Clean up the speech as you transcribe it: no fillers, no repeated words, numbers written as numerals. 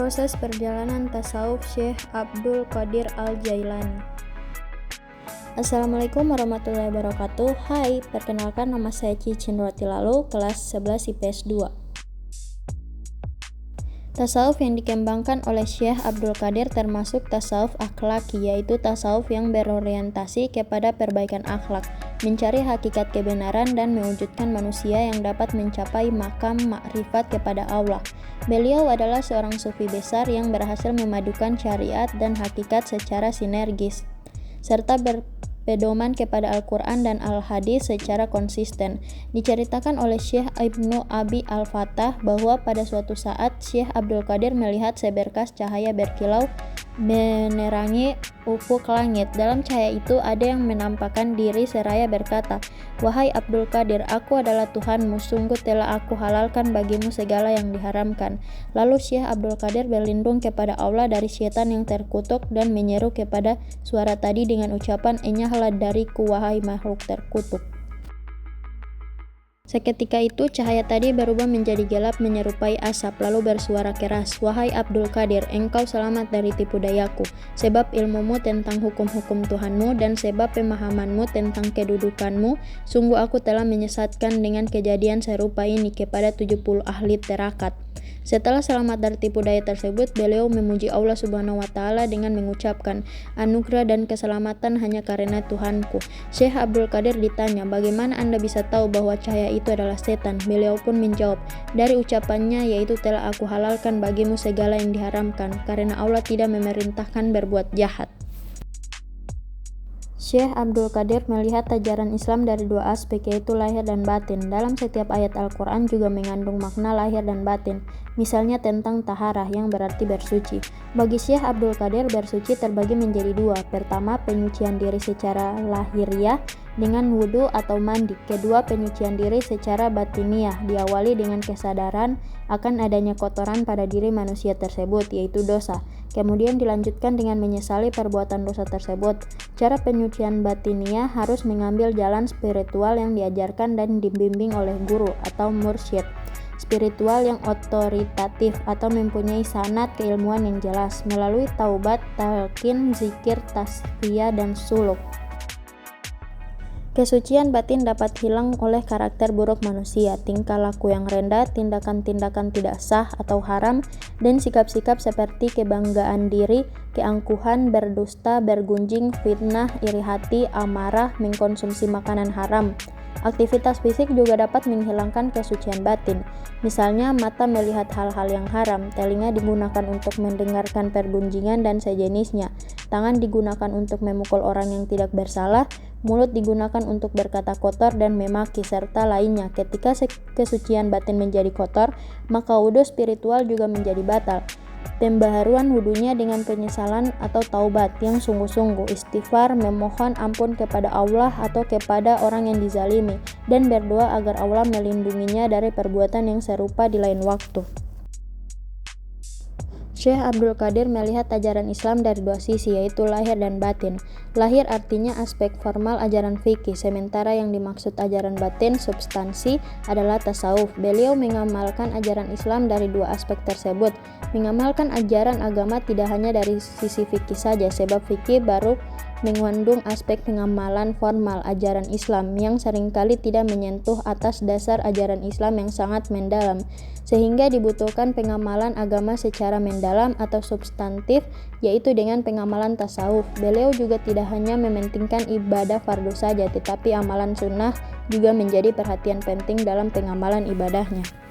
Proses perjalanan tasawuf Syekh Abdul Qadir Al-Jailani. Assalamualaikum warahmatullahi wabarakatuh. Hai, perkenalkan nama saya Cicin Rotilalu, kelas 11 IPS 2. Tasawuf yang dikembangkan oleh Syekh Abdul Qadir termasuk tasawuf akhlaki, yaitu tasawuf yang berorientasi kepada perbaikan akhlak, mencari hakikat kebenaran dan mewujudkan manusia yang dapat mencapai makam makrifat kepada Allah. Beliau adalah seorang sufi besar yang berhasil memadukan syariat dan hakikat secara sinergis, serta berpedoman kepada Al-Quran dan Al-Hadis secara konsisten. Diceritakan oleh Syekh Ibnu Abi Al-Fatah bahwa pada suatu saat Syekh Abdul Qadir melihat seberkas cahaya berkilau menerangi ufuk langit. Dalam cahaya itu ada yang menampakkan diri seraya berkata, "Wahai Abdul Qadir, aku adalah Tuhanmu, sungguh telah aku halalkan bagimu segala yang diharamkan." Lalu Syekh Abdul Qadir berlindung kepada Allah dari syaitan yang terkutuk dan menyeru kepada suara tadi dengan ucapan, "Enyahlah dariku, wahai makhluk terkutuk." Seketika itu cahaya tadi berubah menjadi gelap menyerupai asap, lalu bersuara keras, "Wahai Abdul Qadir, engkau selamat dari tipu dayaku, sebab ilmumu tentang hukum-hukum Tuhanmu dan sebab pemahamanmu tentang kedudukanmu, sungguh aku telah menyesatkan dengan kejadian serupa ini kepada 70 ahli terakat." Setelah selamat dari tipu daya tersebut, beliau memuji Allah Subhanahu wa Ta'ala dengan mengucapkan, "Anugerah dan keselamatan hanya karena Tuhanku." Syekh Abdul Qadir ditanya, "Bagaimana Anda bisa tahu bahwa cahaya itu adalah setan?" Beliau pun menjawab, "Dari ucapannya, yaitu telah aku halalkan bagimu segala yang diharamkan, karena Allah tidak memerintahkan berbuat jahat." Syekh Abdul Qadir melihat ajaran Islam dari dua aspek, yaitu lahir dan batin. Dalam setiap ayat Al-Quran juga mengandung makna lahir dan batin, misalnya tentang taharah yang berarti bersuci. Bagi Syekh Abdul Qadir, bersuci terbagi menjadi dua. Pertama, penyucian diri secara lahiriah dengan wudhu atau mandi. Kedua, penyucian diri secara batiniah, diawali dengan kesadaran akan adanya kotoran pada diri manusia tersebut, yaitu dosa. Kemudian dilanjutkan dengan menyesali perbuatan dosa tersebut. Cara penyucian batiniah harus mengambil jalan spiritual yang diajarkan dan dibimbing oleh guru atau mursyid spiritual yang otoritatif atau mempunyai sanad keilmuan yang jelas, melalui taubat, talqin, zikir, tasfiyah, dan suluk. Kesucian batin dapat hilang oleh karakter buruk manusia, tingkah laku yang rendah, tindakan-tindakan tidak sah atau haram, dan sikap-sikap seperti kebanggaan diri, keangkuhan, berdusta, bergunjing, fitnah, iri hati, amarah, mengkonsumsi makanan haram. Aktivitas fisik juga dapat menghilangkan kesucian batin. Misalnya, mata melihat hal-hal yang haram, telinga digunakan untuk mendengarkan pergunjingan dan sejenisnya, tangan digunakan untuk memukul orang yang tidak bersalah, mulut digunakan untuk berkata kotor dan memaki, serta lainnya. Ketika kesucian batin menjadi kotor, maka wudhu spiritual juga menjadi batal. Pembaharuan wudhunya dengan penyesalan atau taubat yang sungguh-sungguh, istighfar, memohon ampun kepada Allah atau kepada orang yang dizalimi, dan berdoa agar Allah melindunginya dari perbuatan yang serupa di lain waktu. Syekh Abdul Qadir melihat ajaran Islam dari dua sisi, yaitu lahir dan batin. Lahir artinya aspek formal ajaran fikih, sementara yang dimaksud ajaran batin, substansi, adalah tasawuf. Beliau mengamalkan ajaran Islam dari dua aspek tersebut. Mengamalkan ajaran agama tidak hanya dari sisi fikih saja, sebab fikih baru mengandung aspek pengamalan formal ajaran Islam yang seringkali tidak menyentuh atas dasar ajaran Islam yang sangat mendalam, sehingga dibutuhkan pengamalan agama secara mendalam atau substantif, yaitu dengan pengamalan tasawuf. Beliau juga tidak hanya mementingkan ibadah fardu saja, tetapi amalan sunnah juga menjadi perhatian penting dalam pengamalan ibadahnya.